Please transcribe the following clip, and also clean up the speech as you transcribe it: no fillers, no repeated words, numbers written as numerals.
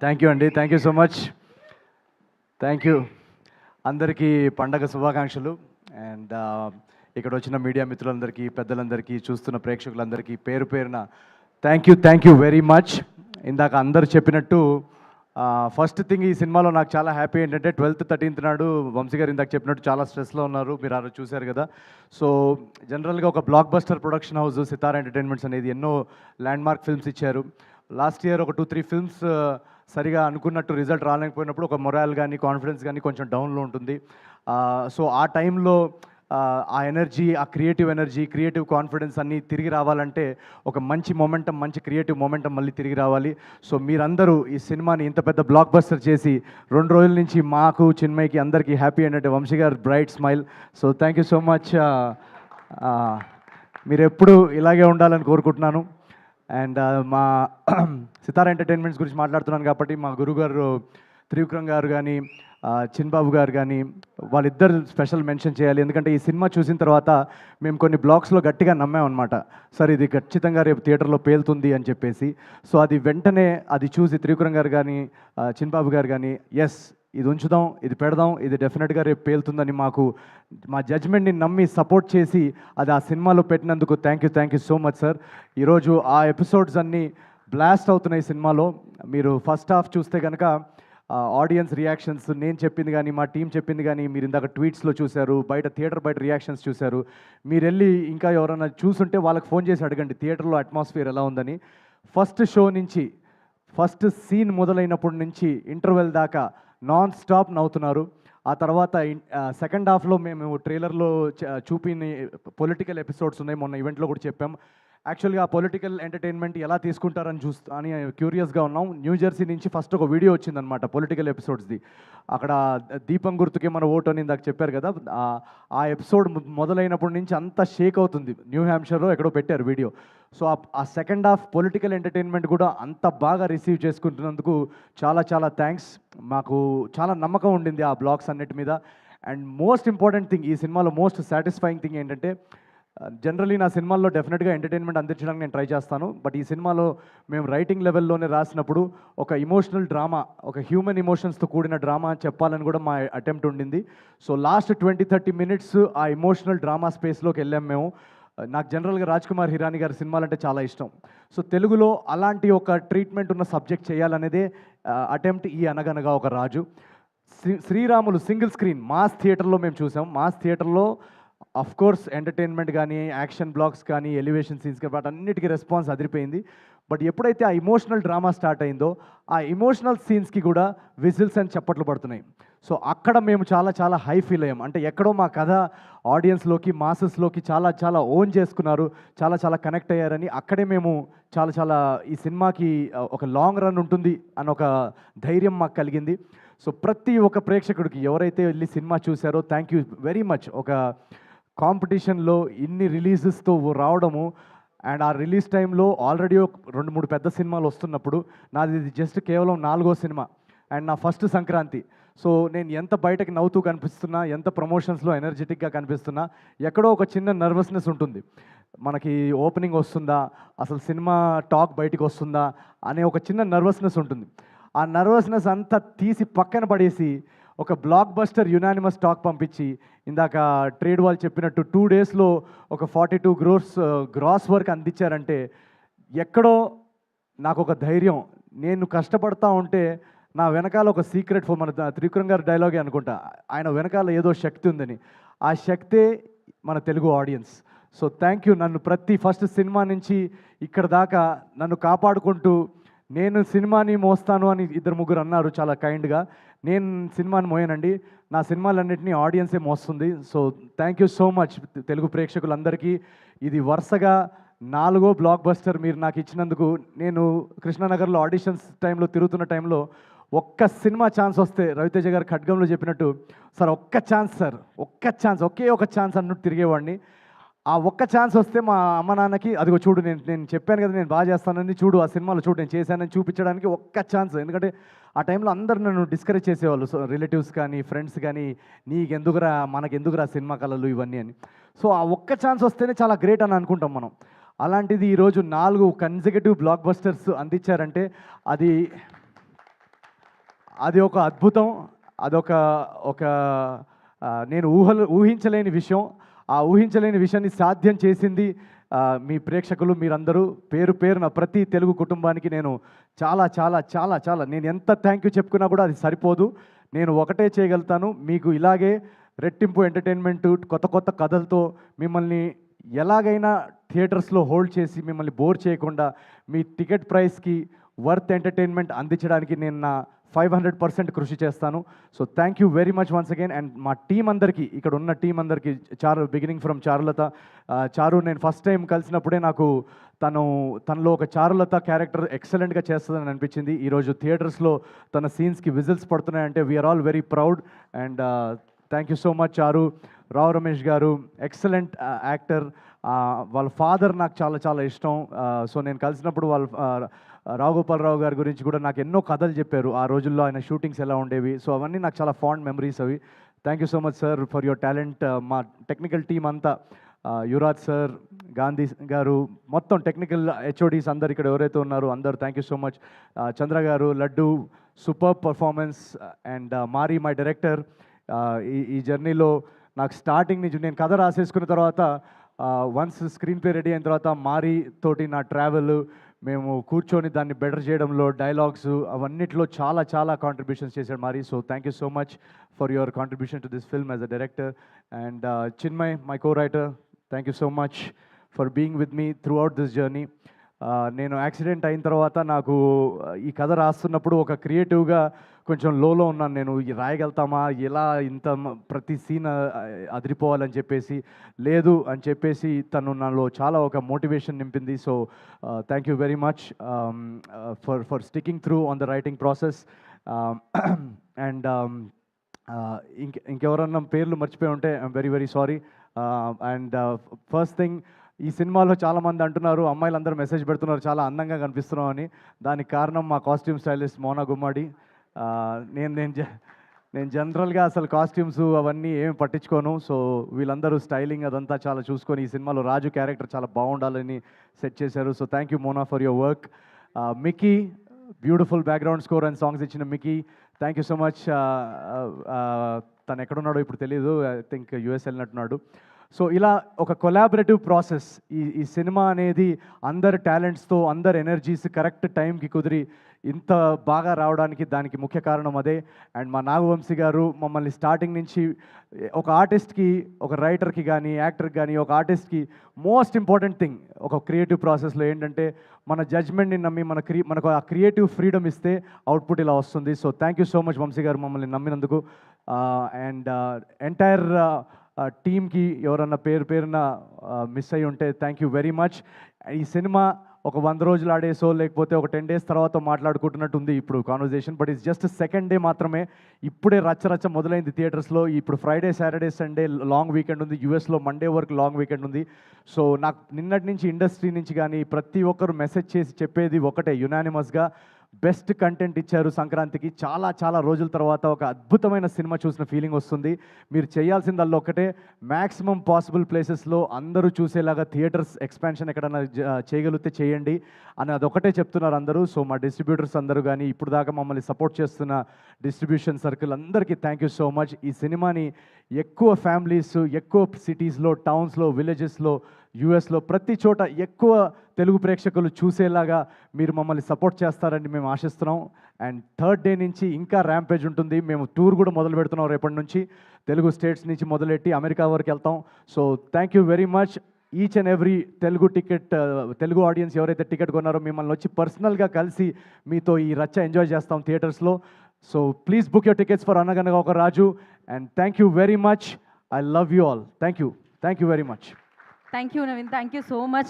Thank you అండి, thank you so much. Thank you. అందరికీ పండగ శుభాకాంక్షలు. అండ్ ఇక్కడ వచ్చిన మీడియా మిత్రులందరికీ, పెద్దలందరికీ, చూస్తున్న ప్రేక్షకులందరికీ పేరు పేరున థ్యాంక్ యూ వెరీ మచ్. ఇందాక అందరు చెప్పినట్టు ఫస్ట్ థింగ్, ఈ సినిమాలో నాకు చాలా హ్యాపీ ఏంటంటే 12th 13th నాడు వంశీ గారు ఇందాక చెప్పినట్టు చాలా స్ట్రెస్లో ఉన్నారు, మీరు ఆ రోజు చూశారు కదా. సో జనరల్గా ఒక బ్లాక్ బస్టర్ ప్రొడక్షన్ హౌస్ సితారా ఎంటర్టైన్మెంట్స్ అనేది ఎన్నో ల్యాండ్మార్క్ ఫిల్మ్స్ ఇచ్చారు. లాస్ట్ ఇయర్ ఒక 2-3 ఫిల్మ్స్ సరిగా అనుకున్నట్టు రిజల్ట్ రాలేకపోయినప్పుడు ఒక మొరాల్ కానీ కాన్ఫిడెన్స్ కానీ కొంచెం డౌన్లో ఉంటుంది. సో ఆ టైంలో ఆ ఎనర్జీ, ఆ క్రియేటివ్ ఎనర్జీ, క్రియేటివ్ కాన్ఫిడెన్స్ అన్నీ తిరిగి రావాలంటే ఒక మంచి మొమెంటం, మంచి క్రియేటివ్ మొమెంటం మళ్ళీ తిరిగి రావాలి. సో మీరందరూ ఈ సినిమాని ఇంత పెద్ద బ్లాక్ బస్టర్ చేసి 2 రోజుల నుంచి మాకు, చిన్మయ్కి, అందరికీ హ్యాపీ ఏంటంటే వంశీ గారు bright smile. So thank you so much. మీరు ఎప్పుడు ఇలాగే ఉండాలని కోరుకుంటున్నాను. అండ్ మా సితారా ఎంటర్టైన్మెంట్స్ గురించి మాట్లాడుతున్నాను కాబట్టి మా గురుగారు త్రివిక్రమ్ గారు కానీ, చిన్బాబు గారు కానీ, వాళ్ళిద్దరు స్పెషల్ మెన్షన్ చేయాలి. ఎందుకంటే ఈ సినిమా చూసిన తర్వాత మేము కొన్ని బ్లాగ్స్లో గట్టిగా నమ్మామన్నమాట, సార్ ఇది ఖచ్చితంగా రేపు థియేటర్లో పేలుతుంది అని చెప్పేసి. సో అది వెంటనే అది చూసి త్రివిక్రమ్ గారు కానీ, చిన్బాబు గారు కానీ, ఎస్ ఇది ఉంచుదాం, ఇది పెడదాం, ఇది డెఫినెట్గా రేపు పేలుతుందని మాకు మా జడ్జ్మెంట్ని నమ్మి సపోర్ట్ చేసి అది ఆ సినిమాలో పెట్టినందుకు thank you so much sir. ఈరోజు ఆ ఎపిసోడ్స్ అన్నీ బ్లాస్ట్ అవుతున్నాయి సినిమాలో. మీరు ఫస్ట్ హాఫ్ చూస్తే కనుక ఆడియన్స్ రియాక్షన్స్, నేను చెప్పింది కానీ, మా టీం చెప్పింది కానీ, మీరు ఇందాక ట్వీట్స్లో చూశారు, థియేటర్ బయట రియాక్షన్స్ చూశారు. మీరు వెళ్ళి ఇంకా ఎవరైనా చూసుంటే వాళ్ళకి ఫోన్ చేసి అడగండి థియేటర్లో అట్మాస్ఫియర్ ఎలా ఉందని. ఫస్ట్ షో నుంచి, ఫస్ట్ సీన్ మొదలైనప్పటి నుంచి ఇంటర్వెల్ దాకా నాన్ స్టాప్ నవ్వుతున్నారు. ఆ తర్వాత సెకండ్ హాఫ్లో మేము ట్రైలర్లో చూపిన పొలిటికల్ ఎపిసోడ్స్ ఉన్నాయి, మొన్న ఈవెంట్లో కూడా చెప్పాం. యాక్చువల్గా ఆ పొలిటికల్ ఎంటర్టైన్మెంట్ ఎలా తీసుకుంటారని అని క్యూరియస్గా ఉన్నాం. న్యూజెర్సీ నుంచి ఫస్ట్ ఒక వీడియో వచ్చిందనమాట పొలిటికల్ ఎపిసోడ్స్ది. అక్కడ దీపం గుర్తుకే మన ఓటు అని ఇందాక చెప్పారు కదా, ఆ ఎపిసోడ్ మొదలైనప్పటి నుంచి అంతా షేక్ అవుతుంది. న్యూ హ్యాంప్షైర్లో ఎక్కడో పెట్టారు వీడియో. సో ఆ సెకండ్ హాఫ్ పొలిటికల్ ఎంటర్టైన్మెంట్ కూడా అంత బాగా రిసీవ్ చేసుకుంటున్నందుకు చాలా థ్యాంక్స్. మాకు చాలా నమ్మకం ఉండింది ఆ బ్లాగ్స్ అన్నిటి మీద. అండ్ మోస్ట్ ఇంపార్టెంట్ థింగ్, ఈ సినిమాలో మోస్ట్ సాటిస్ఫైయింగ్ థింగ్ ఏంటంటే, జనరలీ నా సినిమాల్లో డెఫినెట్గా ఎంటర్టైన్మెంట్ అందించడానికి నేను ట్రై చేస్తాను. బట్ ఈ సినిమాలో మేము రైటింగ్ లెవెల్లోనే రాసినప్పుడు ఒక ఇమోషనల్ డ్రామా, ఒక హ్యూమన్ ఇమోషన్స్తో కూడిన డ్రామా చెప్పాలని కూడా మా అటెంప్ట్ ఉండింది. సో లాస్ట్ 20-30 మినిట్స్ ఆ ఇమోషనల్ డ్రామా స్పేస్లోకి వెళ్ళాం మేము. నాకు జనరల్గా రాజ్ కుమార్ హిరానీ గారి సినిమాలంటే చాలా ఇష్టం. సో తెలుగులో అలాంటి ఒక ట్రీట్మెంట్ ఉన్న సబ్జెక్ట్ చేయాలనేదే అటెంప్ట్ ఈ అనగనగా ఒక రాజు. శ్రీరాములు సింగిల్ స్క్రీన్ మాస్ థియేటర్లో మేము చూసాం. మాస్ థియేటర్లో అఫ్ కోర్స్ ఎంటర్టైన్మెంట్ కానీ, యాక్షన్ బ్లాక్స్ కానీ, ఎలివేషన్ సీన్స్ కానీ, వాటన్నిటికీ రెస్పాన్స్ అదిరిపోయింది. బట్ ఎప్పుడైతే ఆ ఇమోషనల్ డ్రామా స్టార్ట్ అయిందో, ఆ ఇమోషనల్ సీన్స్కి కూడా విజిల్స్ అని చప్పట్లు పడుతున్నాయి. సో అక్కడ మేము చాలా హై ఫీల్ అయ్యాం. అంటే ఎక్కడో మా కథ ఆడియన్స్లోకి, మాసెస్లోకి చాలా ఓన్ చేసుకున్నారు, చాలా కనెక్ట్ అయ్యారని అక్కడే మేము చాలా ఈ సినిమాకి ఒక లాంగ్ రన్ ఉంటుంది అని ఒక ధైర్యం మాకు కలిగింది. సో ప్రతి ఒక్క ప్రేక్షకుడికి ఎవరైతే వెళ్ళి సినిమా చూశారో థ్యాంక్ యూ వెరీ మచ్. ఒక కాంపిటీషన్లో ఇన్ని రిలీజెస్తో రావడము, అండ్ ఆ రిలీజ్ టైంలో ఆల్రెడీ 2-3 పెద్ద సినిమాలు వస్తున్నప్పుడు నాది జస్ట్ కేవలం 4వ సినిమా అండ్ నా ఫస్ట్ సంక్రాంతి. సో నేను ఎంత బయటకి నవ్వుతూ కనిపిస్తున్నా, ఎంత ప్రమోషన్స్లో ఎనర్జెటిక్గా కనిపిస్తున్నా, ఎక్కడో ఒక చిన్న నర్వస్నెస్ ఉంటుంది. మనకి ఓపెనింగ్ వస్తుందా, అసలు సినిమా టాక్ బయటికి వస్తుందా అనే ఒక చిన్న నర్వస్నెస్ ఉంటుంది. ఆ నర్వస్నెస్ అంతా తీసి పక్కన పడేసి ఒక బ్లాక్ బస్టర్ యునానిమస్ టాక్ పంపించి, ఇందాక ట్రేడ్ వాళ్ళు చెప్పినట్టు 2 డేస్లో ఒక 42 crores గ్రాస్ వర్క్ అందించారంటే ఎక్కడో నాకు ఒక ధైర్యం. నేను కష్టపడతా ఉంటే నా వెనకాల ఒక సీక్రెట్ మన త్రివిక్రమ్ గారి డైలాగే అనుకుంటా, ఆయన వెనకాల ఏదో శక్తి ఉందని. ఆ శక్తే మన Telugu audience. So thank you. నన్ను ప్రతి ఫస్ట్ సినిమా నుంచి ఇక్కడ దాకా నన్ను కాపాడుకుంటూ, నేను సినిమాని మోస్తాను అని 2-3 అన్నారు చాలా కైండ్గా. నేను సినిమాని మోయనండి, నా సినిమాలన్నింటినీ ఆడియన్సే మోస్తుంది. So thank you so much Telugu ప్రేక్షకులందరికీ. ఇది వరుసగా 4వ బ్లాక్ బస్టర్ మీరు నాకు ఇచ్చినందుకు. నేను కృష్ణానగర్లో ఆడిషన్స్ టైంలో తిరుగుతున్న టైంలో ఒక్క సినిమా ఛాన్స్ వస్తే, రవితేజ గారు ఖడ్గంలో చెప్పినట్టు, సార్ ఒక్క ఛాన్స్, సార్ ఒక్క ఛాన్స్, ఒకే ఒక ఛాన్స్ అన్నట్టు తిరిగేవాడిని. ఆ ఒక్క ఛాన్స్ వస్తే మా అమ్మ నాన్నకి, అదిగో చూడు నేను చెప్పాను కదా నేను బాగా చేస్తానని, చూడు ఆ సినిమాలో చూడు నేను చేశానని చూపించడానికి ఒక్క ఛాన్స్. ఎందుకంటే ఆ టైంలో అందరు నన్ను డిస్కరేజ్ చేసేవాళ్ళు, సో రిలేటివ్స్ కానీ, ఫ్రెండ్స్ కానీ, నీకెందుకురా, మనకెందుకురా సినిమా కళలు ఇవన్నీ అని. సో ఆ ఒక్క ఛాన్స్ వస్తేనే చాలా గ్రేట్ అని అనుకుంటాం మనం. అలాంటిది ఈరోజు 4 కన్సెక్యూటివ్ బ్లాక్ బస్టర్స్ అందించారంటే అది అది ఒక అద్భుతం. అదొక ఒక నేను ఊహించలేని విషయం. ఆ ఊహించలేని విషయాన్ని సాధ్యం చేసింది మీ ప్రేక్షకులు మీరందరూ. పేరు పేరున ప్రతి తెలుగు కుటుంబానికి నేను చాలా చాలా చాలా చాలా నేను ఎంత థ్యాంక్ యూ చెప్పుకున్నా కూడా అది సరిపోదు. నేను ఒకటే చేయగలుగుతాను, మీకు ఇలాగే రెట్టింపు ఎంటర్టైన్మెంట్ కొత్త కొత్త కథలతో మిమ్మల్ని ఎలాగైనా థియేటర్స్లో హోల్డ్ చేసి మిమ్మల్ని బోర్ చేయకుండా మీ టికెట్ ప్రైస్కి వర్త్ ఎంటర్టైన్మెంట్ అందించడానికి నేను నా 500% కృషి చేస్తాను. So thank you very much once again. And మా టీం అందరికీ, ఇక్కడ ఉన్న టీం అందరికీ, బిగినింగ్ ఫ్రమ్ చారులత. చారు నేను ఫస్ట్ టైం కలిసినప్పుడే నాకు తనలో ఒక చారులత క్యారెక్టర్ ఎక్సలెంట్గా చేస్తుందని అనిపించింది. ఈరోజు థియేటర్స్లో తన సీన్స్కి విజిల్స్ పడుతున్నాయంటే we're all very proud. And thank you so much Charu. Rao Ramesh గారు ఎక్సలెంట్ యాక్టర్. వాళ్ళ ఫాదర్ నాకు చాలా చాలా ఇష్టం. సో నేను కలిసినప్పుడు రావు గోపాలరావు గారి గురించి కూడా నాకు ఎన్నో కథలు చెప్పారు. ఆ రోజుల్లో ఆయన షూటింగ్స్ ఎలా ఉండేవి. సో అవన్నీ నాకు చాలా ఫాండ్ మెమరీస్ అవి. Thank you so much sir for your talent. మా టెక్నికల్ టీమ్ అంతా, యువరాజ్ సార్, గాంధీ గారు, మొత్తం టెక్నికల్ హెచ్ఓడీస్ అందరు ఇక్కడ ఎవరైతే ఉన్నారో అందరూ thank you so much. Chandra garu, Laddu, super performance. And Mari my director. ఈ జర్నీలో నాకు స్టార్టింగ్ నుంచి నేను కథ రాసేసుకున్న తర్వాత వన్స్ స్క్రీన్ ప్లే రెడీ అయిన తర్వాత మారీ తోటి నా ట్రావెల్, మేము కూర్చొని దాన్ని బెటర్ చేయడంలో, డైలాగ్స్ అవన్నిట్లో చాలా చాలా కాంట్రిబ్యూషన్స్ చేశాడు Mari. So thank you so much for your contribution to this film as a director. And Chinmay, my co writer, thank you so much for being with me throughout this journey. నేను accident అయిన తర్వాత నాకు ఈ కథ రాస్తున్నప్పుడు ఒక క్రియేటివ్గా కొంచెం లోలో ఉన్నాను. నేను రాయగలుగుతామా, ఎలా ఇంత ప్రతి సీన్ అదిరిపోవాలని చెప్పేసి, లేదు అని చెప్పేసి తను నాలో చాలా ఒక మోటివేషన్ నింపింది. So thank you very much for sticking through on the writing process. And ఇంకెవరన్నా పేర్లు మర్చిపోయి ఉంటే I'm very very sorry. And first thing, ఈ సినిమాలో చాలామంది అంటున్నారు, అమ్మాయిలందరూ మెసేజ్ పెడుతున్నారు చాలా అందంగా కనిపిస్తున్నాం అని. దానికి కారణం మా కాస్ట్యూమ్ స్టైలిస్ట్ మోనా గుమ్మడి. నేను జనరల్గా అసలు కాస్ట్యూమ్స్ అవన్నీ ఏమి పట్టించుకోను. సో వీళ్ళందరూ స్టైలింగ్ అదంతా చాలా చూసుకొని ఈ సినిమాలో రాజు క్యారెక్టర్ చాలా బాగుండాలని సెట్ చేశారు. So thank you Mona for your work. Mickey, beautiful background score and songs ఇచ్చిన Mickey, thank you so much. తను ఎక్కడున్నాడో ఇప్పుడు తెలియదు, ఐ థింక్ యూఎస్ వెళ్ళినట్టున్నాడు. సో ఇలా ఒక కొలాబరేటివ్ ప్రాసెస్. ఈ సినిమా అనేది అందరి టాలెంట్స్తో, అందరి ఎనర్జీస్ కరెక్ట్ టైంకి కుదిరి ఇంత బాగా రావడానికి దానికి ముఖ్య కారణం అదే. అండ్ మా నాగవంశీ గారు మమ్మల్ని స్టార్టింగ్ నుంచి ఒక ఆర్టిస్ట్కి, ఒక రైటర్కి కానీ, యాక్టర్కి కానీ, ఒక ఆర్టిస్ట్కి మోస్ట్ ఇంపార్టెంట్ థింగ్ ఒక క్రియేటివ్ ప్రాసెస్లో ఏంటంటే మన జడ్జ్మెంట్ని నమ్మి మనకు ఆ క్రియేటివ్ ఫ్రీడమ్ ఇస్తే అవుట్పుట్ ఇలా వస్తుంది. So thank you so much Vamshi garu మమ్మల్ని నమ్మినందుకు. అండ్ ఎంటైర్ టీమ్కి ఎవరన్నా పేరున మిస్ అయ్యి ఉంటే థ్యాంక్ యూ వెరీ మచ్. ఈ సినిమా ఒక 100 రోజులు ఆడేసో లేకపోతే ఒక 10 days తర్వాత మాట్లాడుకుంటున్నట్టు ఉంది ఇప్పుడు conversation, but it's just second day మాత్రమే. ఇప్పుడే రచ్చ మొదలైంది థియేటర్స్లో. ఇప్పుడు Friday, Saturday, Sunday long weekend ఉంది. యూఎస్లో మండే వరకు లాంగ్ వీకెండ్ ఉంది. సో నాకు నిన్నటి నుంచి ఇండస్ట్రీ నుంచి కానీ ప్రతి ఒక్కరు మెసేజ్ చేసి చెప్పేది ఒకటే, యునానిమస్గా బెస్ట్ కంటెంట్ ఇచ్చారు సంక్రాంతికి. చాలా చాలా రోజుల తర్వాత ఒక అద్భుతమైన సినిమా చూసిన ఫీలింగ్ వస్తుంది. మీరు చేయాల్సిందల్లా ఒకటే, మ్యాక్సిమం పాసిబుల్ ప్లేసెస్లో అందరూ చూసేలాగా థియేటర్స్ ఎక్స్పాన్షన్ ఎక్కడన్నా చేయగలిగితే చేయండి అని అదొకటే చెప్తున్నారు అందరూ. సో మా డిస్ట్రిబ్యూటర్స్ అందరూ కానీ, ఇప్పుడు దాకా మమ్మల్ని సపోర్ట్ చేస్తున్న డిస్ట్రిబ్యూషన్ సర్కిల్ అందరికీ థ్యాంక్ యూ సో మచ్. ఈ సినిమాని ఎక్కువ ఫ్యామిలీస్, ఎక్కువ సిటీస్లో, టౌన్స్లో, విలేజెస్లో, యూఎస్లో ప్రతి చోట ఎక్కువ తెలుగు ప్రేక్షకులు చూసేలాగా మీరు మమ్మల్ని సపోర్ట్ చేస్తారని మేము ఆశిస్తున్నాం. అండ్ థర్డ్ డే నుంచి ఇంకా ర్యాంపేజ్ ఉంటుంది. మేము టూర్ కూడా మొదలు పెడుతున్నాం రేపటి నుంచి. తెలుగు స్టేట్స్ నుంచి మొదలెట్టి అమెరికా వరకు వెళ్తాం. So thank you very much. Each and every Telugu audience ఎవరైతే టికెట్ కొన్నారో మిమ్మల్ని వచ్చి పర్సనల్గా కలిసి మీతో ఈ రచ్చ ఎంజాయ్ చేస్తాం థియేటర్స్లో. So please book your tickets for Anaganaga Oka Raju. And thank you very much. I love you all. Thank you very much. Thank you, Naveen. Thank you so much,